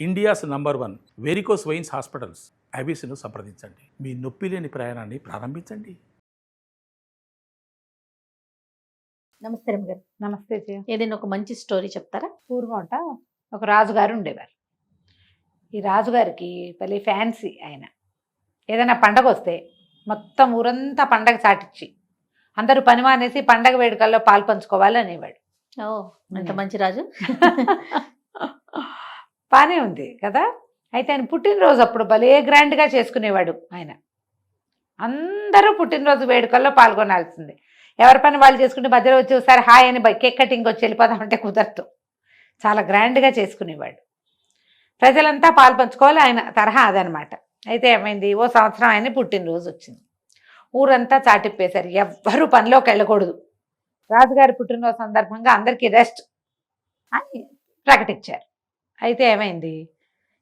India's number 1 varicose veins hospitals అబీస్ను సంప్రదించండి. మీ నొప్పి లేని ప్రయాణాన్ని ప్రారంభించండి. నమస్తే రమ్మగారు. నమస్తే జయ. ఏదైనా ఒక మంచి స్టోరీ చెప్తారా? పూర్వమట ఒక రాజుగారు ఉండేవారు. ఈ రాజుగారికి భలే ఫ్యాన్సీ ఆయన. ఏదైనా పండగ వస్తే మొత్తం ఊరంతా పండగ చాటిచ్చి అందరూ పని మానేసి పండగ వేడుకల్లో పాలు పంచుకోవాలి అనేవాడు. ఓ, ఎంత మంచి రాజు. బానే ఉంది కదా. అయితే ఆయన పుట్టినరోజు అప్పుడు భలే గ్రాండ్గా చేసుకునేవాడు ఆయన. అందరూ పుట్టినరోజు వేడుకల్లో పాల్గొనాల్సిందే. ఎవరి పని వాళ్ళు చేసుకుంటే మధ్యలో వచ్చి ఒకసారి హాయ్ అని కేక్ కటింగ్ వచ్చి వెళ్ళిపోదామంటే కుదరదు. చాలా గ్రాండ్గా చేసుకునేవాడు. ప్రజలంతా పాలు పంచుకోవాలి, ఆయన తరహా అదనమాట. అయితే ఏమైంది, ఓ సంవత్సరం ఆయన పుట్టినరోజు వచ్చింది. ఊరంతా చాటిప్పేశారు, ఎవ్వరూ పనిలోకి వెళ్ళకూడదు. రాజుగారి పుట్టినరోజు సందర్భంగా అందరికీ రెస్ట్ అని ప్రకటించారు. అయితే ఏమైంది,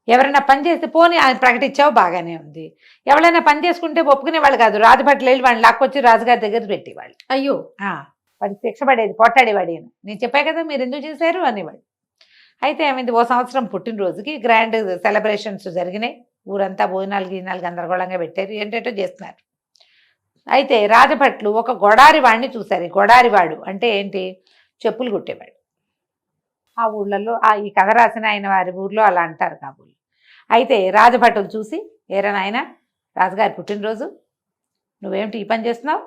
ఎవరైనా పని చేస్తే పోనీ ఆయన ప్రకటించావు బాగానే ఉంది, ఎవరైనా పని చేసుకుంటే ఒప్పుకునేవాళ్ళు కాదు. రాజభట్లు వెళ్ళి వాడిని లాక్కొచ్చి రాజుగారి దగ్గర పెట్టేవాళ్ళు. అయ్యో, వాడికి శిక్ష పడేది, పొట్టాడేవాడు. నేను చెప్పా కదా మీరు ఎందుకు చేశారు అనేవాడు. అయితే ఏమైంది, ఓ సంవత్సరం పుట్టినరోజుకి గ్రాండ్ సెలబ్రేషన్స్ జరిగినాయి. ఊరంతా భోజనాలు గీనాలు గందరగోళంగా పెట్టారు, ఏంటేటో చేస్తున్నారు. అయితే రాజభట్లు ఒక గొడారి వాడిని చూశారు. గొడారివాడు అంటే ఏంటి, చెప్పులు కుట్టేవాడు. ఆ ఊళ్ళల్లో ఈ కథ రాసిన ఆయన వారి ఊర్లో అలా అంటారు కాబోలు. అయితే రాజభటులు చూసి, ఏరా నాయన, రాజుగారి పుట్టినరోజు, నువ్వేమిటి ఈ పని చేస్తున్నావు,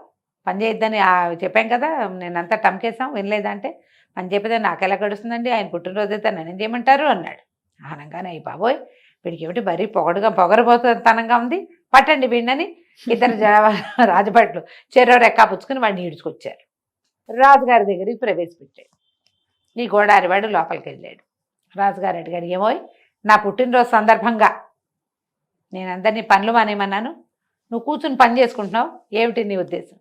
పని చేయొద్దని చెప్పాం కదా, నేనంతా టమ్కేసాం, వినలేదంటే, పని చెప్పేది నాకు ఎలా గడుస్తుందండి, ఆయన పుట్టినరోజు అయితే నన్ను ఏం చేయమంటారు అన్నాడు. అనగానే అయ్యి బాబోయ్, వీడికి ఏమిటి మరీ పొగరబోతనంగా ఉంది, పట్టండి వీడినని ఇద్దరు రాజభట్లు చెరో రెక్కా పుచ్చుకుని వాడిని ఈడ్చుకొచ్చారు. రాజుగారి దగ్గరికి ప్రవేశపెట్టాడు. ఈ గోడారివాడు లోపలికి వెళ్ళాడు. రాజుగారు అడిగాడు, ఏమోయ్, నా పుట్టినరోజు సందర్భంగా నేను అందరినీ పనులు మానేమన్నాను, నువ్వు కూర్చుని పని చేసుకుంటున్నావు, ఏమిటి నీ ఉద్దేశం?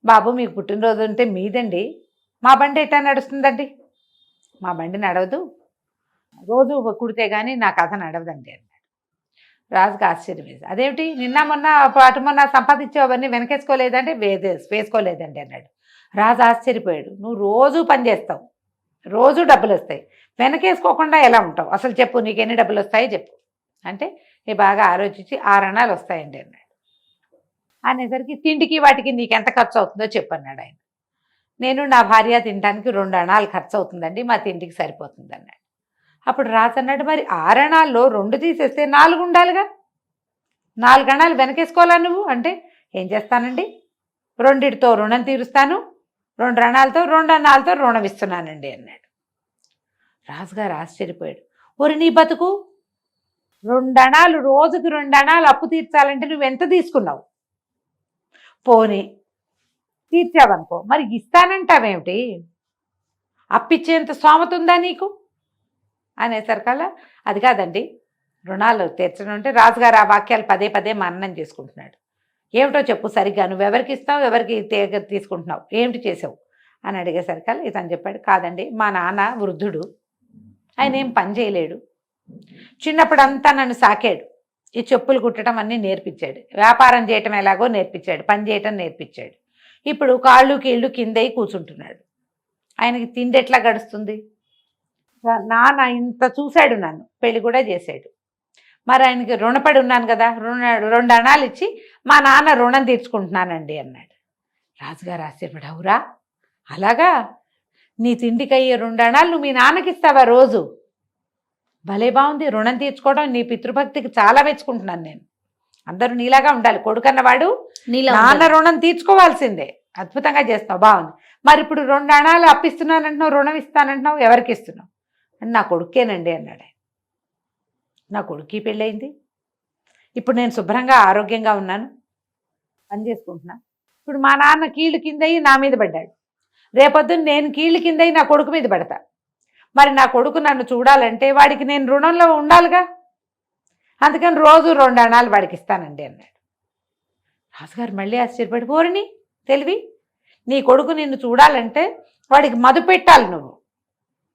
బాబు, మీకు పుట్టినరోజు ఉంటే మీదండి, మా బండి ఎట్టా నడుస్తుందండి? మా బండి నడవదు, రోజు కుడితే కానీ నా కథ నడవదండి అన్నాడు. రాజుకి ఆశ్చర్యం వేసి, అదేమిటి, నిన్న మొన్న అటు మొన్న సంపాదించేవన్నీ వెనకేసుకోలేదంటే వేసుకోలేదండి అన్నాడు. రాజు ఆశ్చర్యపోయాడు. నువ్వు రోజు పని చేస్తావు, రోజు డబ్బులు వస్తాయి, వెనకేసుకోకుండా ఎలా ఉంటావు, అసలు చెప్పు, నీకు ఎన్ని డబ్బులు వస్తాయో చెప్పు అంటే, నీ బాగా ఆలోచించి 6 అణాలు వస్తాయండి అన్నాడు. అనేసరికి తిండికి వాటికి నీకు ఎంత ఖర్చు అవుతుందో చెప్పన్నాడు ఆయన. నేను నా భార్య తినడానికి 2 అణాలు ఖర్చు అవుతుందండి, మా తిండికి సరిపోతుంది అన్నాడు. అప్పుడు రాజు అన్నాడు, మరి 6 అణాల్లో 2 తీసేస్తే 4 ఉండాలిగా, 4 అణాలు వెనకేసుకోవాలా నువ్వు అంటే, ఏం చేస్తానండి, 2తో రుణం తీరుస్తాను, 2 అణాలతో 2 అణాలతో రుణం ఇస్తున్నానండి అన్నాడు. రాజుగారు ఆశ్చర్యపోయాడు. ఒరి నీ బతుకు, 2 అణాలు రోజుకి 2 అణాలు అప్పు తీర్చాలంటే నువ్వు ఎంత తీసుకున్నావు? పోనీ తీర్చావనుకో, మరి ఇస్తానంటావేమిటి, అప్పిచ్చేంత స్తోమత ఉందా నీకు అనేసరికల్లా, అది కాదండి, రుణాలు తీర్చడం అంటే, రాజుగారు ఆ వాక్యాలు పదే పదే మననం చేసుకుంటున్నాడు. ఏమిటో చెప్పు సరిగ్గా, నువ్వెవరికి ఇస్తావు, ఎవరికి తీసుకుంటున్నావు, ఏమిటి చేసావు అని అడిగేసరికల్లా ఇతను చెప్పాడు, కాదండి, మా నాన్న వృద్ధుడు, ఆయన ఏం పని చేయలేడు, చిన్నప్పుడంతా నన్ను సాకాడు, ఈ చెప్పులు కుట్టడం అన్నీ నేర్పించాడు, వ్యాపారం చేయటం ఎలాగో నేర్పించాడు, పని చేయటం నేర్పించాడు. ఇప్పుడు కాళ్ళు కీళ్ళు కిందయి కూర్చుంటున్నాడు, ఆయనకి తిండి ఎట్లా గడుస్తుంది? నాన్న ఇంత చూశాడు, నన్ను పెళ్లి కూడా చేశాడు, మరి ఆయనకి రుణపడి ఉన్నాను కదా, 2 అణాలు ఇచ్చి మా నాన్న రుణం తీర్చుకుంటున్నానండి అన్నాడు. రాజుగారు ఆశ్చర్యపడి, అవురా, అలాగా, నీ తిండికి అయ్యే 2 అణాలు నువ్వు మీ నాన్నకి ఇస్తావా రోజు? భలే బాగుంది, రుణం తీర్చుకోవడం, నీ పితృభక్తికి చాలా మెచ్చుకుంటున్నాను నేను. అందరూ నీలాగా ఉండాలి, కొడుకన్నవాడు నాన్న రుణం తీర్చుకోవాల్సిందే, అద్భుతంగా చేస్తావు, బాగుంది. మరి ఇప్పుడు 2 అణాలు అప్పిస్తున్నానంటున్నావు, రుణం ఇస్తానంటున్నావు, ఎవరికి ఇస్తున్నావు అని, నా కొడుకేనండి అన్నాడు. నా కొడుక్కి పెళ్ళయింది, ఇప్పుడు నేను శుభ్రంగా ఆరోగ్యంగా ఉన్నాను, పని చేసుకుంటున్నా. ఇప్పుడు మా నాన్న కీళ్ళు కిందయి నా మీద పడ్డాడు, రేపొద్దున నేను కీళ్ళు కిందయి నా కొడుకు మీద పడతా, మరి నా కొడుకు నన్ను చూడాలంటే వాడికి నేను రుణంలో ఉండాలిగా, అందుకని రోజు 2 అణాలు వాడికి ఇస్తానండి అన్నాడు. రాజుగారు మళ్ళీ ఆశ్చర్యపడి, పోరిని తెలివి, నీ కొడుకు నిన్ను చూడాలంటే వాడికి మధు పెట్టాలి నువ్వు.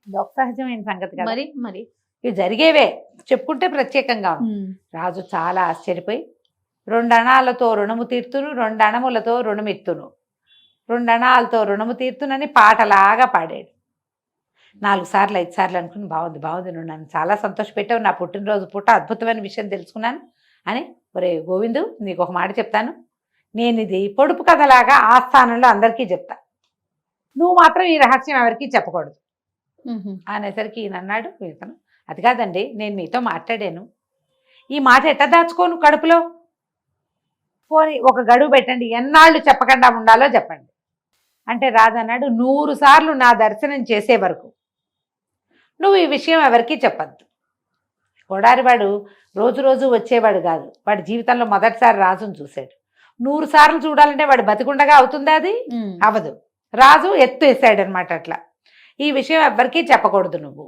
లోక సహజమైన సంగతి కదా, మరి ఇవి జరిగేవే, చెప్పుకుంటే ప్రత్యేకంగా ఉంది. రాజు చాలా ఆశ్చర్యపోయి, 2 అణాలతో రుణము తీర్తును, 2 అణములతో రుణమిత్తును, 2 అణాలతో రుణము తీర్తునని పాటలాగా పాడాడు. 4 సార్లు 5 సార్లు అనుకుని బాగుంది బాగుంది, నువ్వు నన్ను చాలా సంతోషపెట్టావు, నా పుట్టినరోజు పూట అద్భుతమైన విషయం తెలుసుకున్నాను అని. ఒరే గోవిందు, నీకు ఒక మాట చెప్తాను, నేను ఇది పొడుపు కథలాగా ఆ స్థానంలో అందరికీ చెప్తా, నువ్వు మాత్రం ఈ రహస్యం ఎవరికీ చెప్పకూడదు అనేసరికి ఈయన అన్నాడు, ఇతను అది కాదండి, నేను మీతో మాట్లాడాను, ఈ మాట ఎట్ట దాచుకోను కడుపులో, పోనీ ఒక గడువు పెట్టండి, ఎన్నాళ్ళు చెప్పకుండా ఉండాలో చెప్పండి అంటే. రాజన్నాడు, 100 సార్లు నా దర్శనం చేసే వరకు నువ్వు ఈ విషయం ఎవరికీ చెప్పద్దు. కొడారివాడు రోజు రోజు వచ్చేవాడు కాదు, వాడి జీవితంలో మొదటిసారి రాజును చూశాడు. 100 సార్లు చూడాలంటే వాడు బతికుండగా అవుతుందా? అది అవదు. రాజు ఎత్తు వేసాడు అనమాట. అట్లా ఈ విషయం ఎవ్వరికీ చెప్పకూడదు నువ్వు,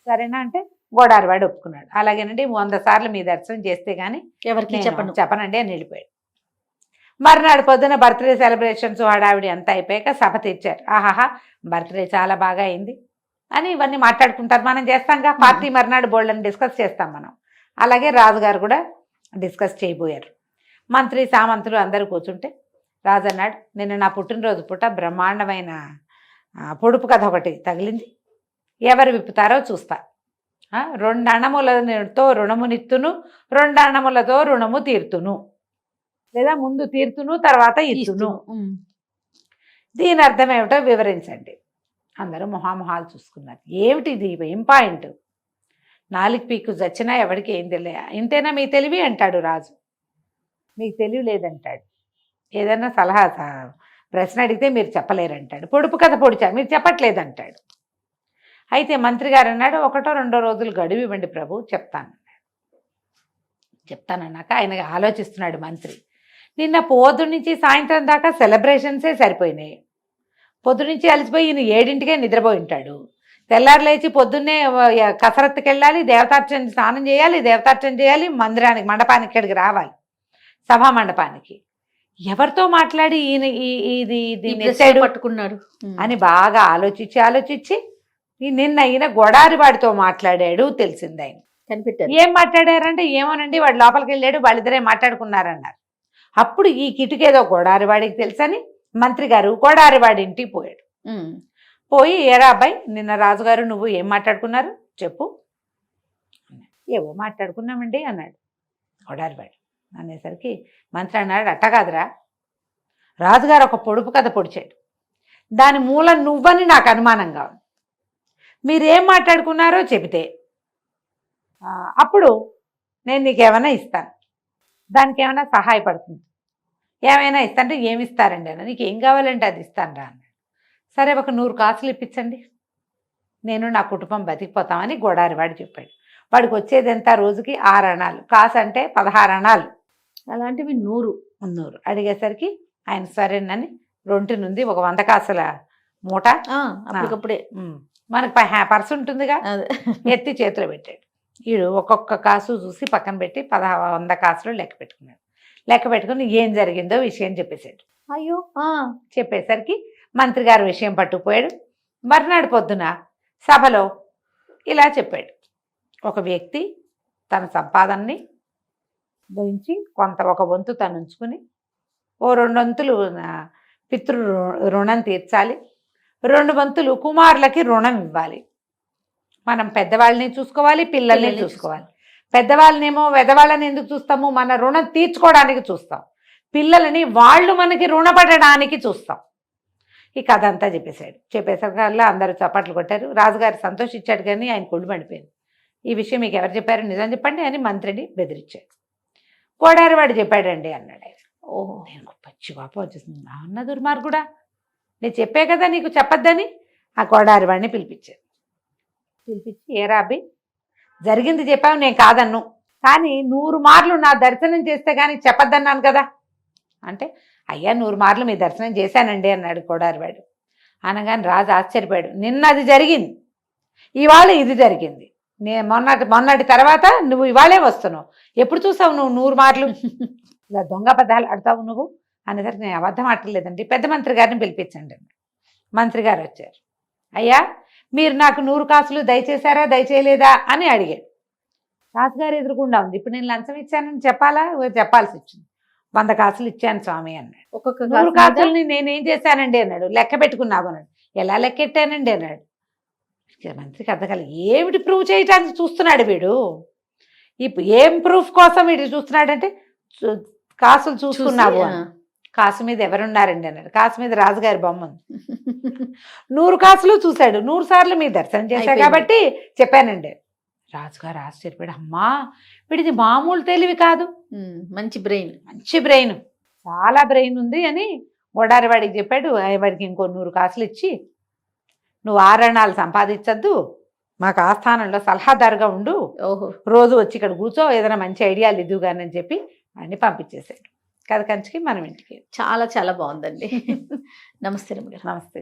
సరేనా అంటే గోడారివాడు ఒప్పుకున్నాడు. అలాగేనండి, 100 సార్లు మీ దర్శనం చేస్తే గానీ ఎవరికి చెప్పనండి అని వెళ్ళిపోయాడు. మర్నాడు పొద్దున బర్త్డే సెలబ్రేషన్స్ హడావిడి అంతా అయిపోయాక సభ తెచ్చారు. ఆహాహా, బర్త్డే చాలా బాగా అయింది అని ఇవన్నీ మాట్లాడుకుంటారు. మనం చేస్తాంగా పార్టీ, మర్నాడు బోల్డని డిస్కస్ చేస్తాం మనం. అలాగే రాజుగారు కూడా డిస్కస్ చేయబోయారు. మంత్రి సామంతులు అందరూ కూర్చుంటే రాజు అన్నాడు, నిన్న నా పుట్టినరోజు పూట బ్రహ్మాండమైన పొడుపు కథ ఒకటి తగిలింది, ఎవరు విప్పుతారో చూస్తా. 2 అణములతో రుణము నిత్తును, 2 అణములతో రుణము తీర్తును, లేదా ముందు తీర్తును తర్వాత ఇత్తును. దీని అర్థం ఏమిటో వివరించండి. అందరూ మొహామొహాలు చూసుకున్నారు. ఏమిటి ఇది, ఏం పాయింట్? 4 పీకు చచ్చినా ఎవరికి ఏం తెలియ, ఇంతేనా మీ తెలివి అంటాడు రాజు. మీకు తెలివి లేదంటాడు. ఏదైనా సలహా ప్రశ్న అడిగితే మీరు చెప్పలేరంటాడు. పొడుపు కథ పొడిచా మీరు చెప్పట్లేదంటాడు. అయితే మంత్రి గారు అన్నాడు, 1 or 2 రోజులు గడువు ఇవ్వండి ప్రభు, చెప్తానన్నాక ఆయన ఆలోచిస్తున్నాడు మంత్రి. నిన్న పొద్దు నుంచి సాయంత్రం దాకా సెలబ్రేషన్సే సరిపోయినాయి. పొద్దు నుంచి అలసిపోయి ఈయన 7ంటికే నిద్రపోయి ఉంటాడు. తెల్లారు లేచి పొద్దున్నే కసరత్తుకి వెళ్ళాలి, దేవతార్చన స్నానం చేయాలి, దేవతార్చన చేయాలి, మందిరానికి మండపానికి ఇక్కడికి రావాలి, సభా మండపానికి. ఎవరితో మాట్లాడి ఈయన ఇది పట్టుకున్నాడు అని బాగా ఆలోచించి నిన్న ఈయన గొడారివాడితో మాట్లాడాడు తెలిసింది. ఆయన కనిపెట్టారు. ఏం మాట్లాడారంటే, ఏమోనండి వాడు లోపలికి వెళ్ళాడు, వాళ్ళిద్దరే మాట్లాడుకున్నారన్నారు. అప్పుడు ఈ కిటుకేదో గొడారివాడికి తెలుసని మంత్రి గారు గొడారివాడి ఇంటికి పోయాడు. పోయి, ఏరా అబ్బాయి, నిన్న రాజుగారు నువ్వు ఏం మాట్లాడుకున్నారు చెప్పు. ఏవో మాట్లాడుకున్నామండి అన్నాడు గొడారివాడు. అనేసరికి మంత్రి అన్నాడు, అట్ట కాదురా, రాజుగారు ఒక పొడుపు కథ పొడిచాడు, దాని మూలం నువ్వని నాకు అనుమానంగా ఉంది. మీరేం మాట్లాడుకున్నారో చెబితే అప్పుడు నేను నీకేమైనా ఇస్తాను, దానికి ఏమైనా సహాయపడుతుంది, ఏమైనా ఇస్తాంటే ఏమి ఇస్తారండి అన్న, నీకు ఏం కావాలంటే అది ఇస్తాను రా అన్నాడు. సరే, ఒక 100 కాసులు ఇప్పించండి, నేను నా కుటుంబం బతికిపోతామని గోడారివాడు చెప్పాడు. వాడికి వచ్చేది ఎంత రోజుకి 6 అణాలు, కాసు అంటే 16 అణాలు, అలాంటివి 100 అడిగేసరికి ఆయన సరేనని రొంటినుంది ఒక 100 కాసుల మూట అప్పటికప్పుడే మనకు పర్సు ఉంటుందిగా, ఎత్తి చేతిలో పెట్టాడు. వీడు ఒక్కొక్క కాసు చూసి పక్కన పెట్టి 100 కాసులు లెక్క పెట్టుకున్నాడు. లెక్క పెట్టుకుని ఏం జరిగిందో విషయం చెప్పేశాడు. అయ్యో చెప్పేసరికి మంత్రి గారు విషయం పట్టుకుపోయాడు. మర్నాడు పొద్దున సభలో ఇలా చెప్పాడు, ఒక వ్యక్తి తన సంపాదనని గురించి ఒక వంతు తను ఉంచుకుని ఓ 2 వంతులు పితృ రుణం తీర్చాలి, 2 వంతులు కుమారులకి రుణం ఇవ్వాలి. మనం పెద్దవాళ్ళని చూసుకోవాలి, పిల్లల్ని చూసుకోవాలి. పెద్దవాళ్ళనేమో వెదవాళ్ళని ఎందుకు చూస్తాము, మన రుణం తీర్చుకోవడానికి చూస్తాం. పిల్లలని వాళ్ళు మనకి రుణపడడానికి చూస్తాం. ఈ కథ అంతా చెప్పేసరికల్లా అందరూ చప్పట్లు కొట్టారు. రాజుగారు సంతోషించాడు, కానీ ఆయన కొళ్ళు పడిపోయింది. ఈ విషయం మీకు ఎవరు చెప్పారు, నిజం చెప్పండి అని మంత్రిని బెదిరించాడు. కోడారివాడు చెప్పాడండి అన్నాడు ఆయన. ఓహో, నేను పచ్చి కోపం వచ్చేసింది, అన్న దుర్మార్గుడా, నేను చెప్పే కదా నీకు చెప్పొద్దని. ఆ కోడారివాడిని పిలిపించి ఏరా అబ్బి, జరిగింది చెప్పావు, నేను కాదన్ను, కానీ 100 మార్లు నా దర్శనం చేస్తే కానీ చెప్పొద్దన్నాను కదా అంటే, అయ్యా 100 మార్లు మీ దర్శనం చేశానండి అన్నాడు కోడారివాడు. అనగానే రాజు ఆశ్చర్యపోయాడు. నిన్న అది జరిగింది, ఇవాళ ఇది జరిగింది, మొన్నటి తర్వాత నువ్వు ఇవాళే వస్తున్నావు, ఎప్పుడు చూసావు నువ్వు 100 మార్లు ఇలా దొంగ అబద్ధాలు ఆడతావు నువ్వు అనేసరికి, నేను అబద్ధం ఆడలేదండి, పెద్ద మంత్రి గారిని పిలిపించండి. మంత్రి గారు వచ్చారు. అయ్యా, మీరు నాకు 100 కాసులు దయచేశారా దయచేయలేదా అని అడిగాడు. రాజుగారు ఎదురుకుండా ఉంది. ఇప్పుడు నేను లంచం ఇచ్చానని చెప్పాల్సి వచ్చింది. 100 కాసులు ఇచ్చాను స్వామి అన్నాడు. ఒక్కొక్క 100 కాసులని నేనేం చేశానండి అన్నాడు. లెక్క పెట్టుకున్నావు అన్నాడు. ఎలా లెక్కెట్టానండి అన్నాడు. మంత్రికి అర్థం కాలేదు ఏమిటి ప్రూవ్ చేయడానికి చూస్తున్నాడు వీడు. ఇప్పుడు ఏం ప్రూఫ్ కోసం వీడు చూస్తున్నాడంటే కాసులు చూసుకున్నావు అని. కాసు మీద ఎవరున్నారండి అన్నాడు. కాసు మీద రాజుగారి బొమ్మ ఉంది. 100 కాసులు చూశాడు. 100 సార్లు మీరు దర్శనం చేశా అయిపోయింది. కాబట్టి చెప్పానండి. రాజుగారు ఆశ్చర్యపోయాడు. అమ్మా వీడిది మామూలు తెలివి కాదు, మంచి బ్రెయిన్. మంచి బ్రెయిన్, చాలా బ్రెయిన్ ఉంది అని గోడారి వాడికి చెప్పాడు. వాడికి ఇంకో 100 కాసులు ఇచ్చి నువ్వు ఆరణాలు సంపాదించద్దు, మాకు ఆస్థానంలో సలహాదారుగా ఉండు, ఓహో, రోజు వచ్చి ఇక్కడ కూర్చో, ఏదైనా మంచి ఐడియాలు ఇద్దుగానని చెప్పి వాడిని పంపించేశాడు. కథ కంచికి మనం ఇంటికి. చాలా చాలా బాగుందండి. నమస్తే రమ్య గారు. నమస్తే.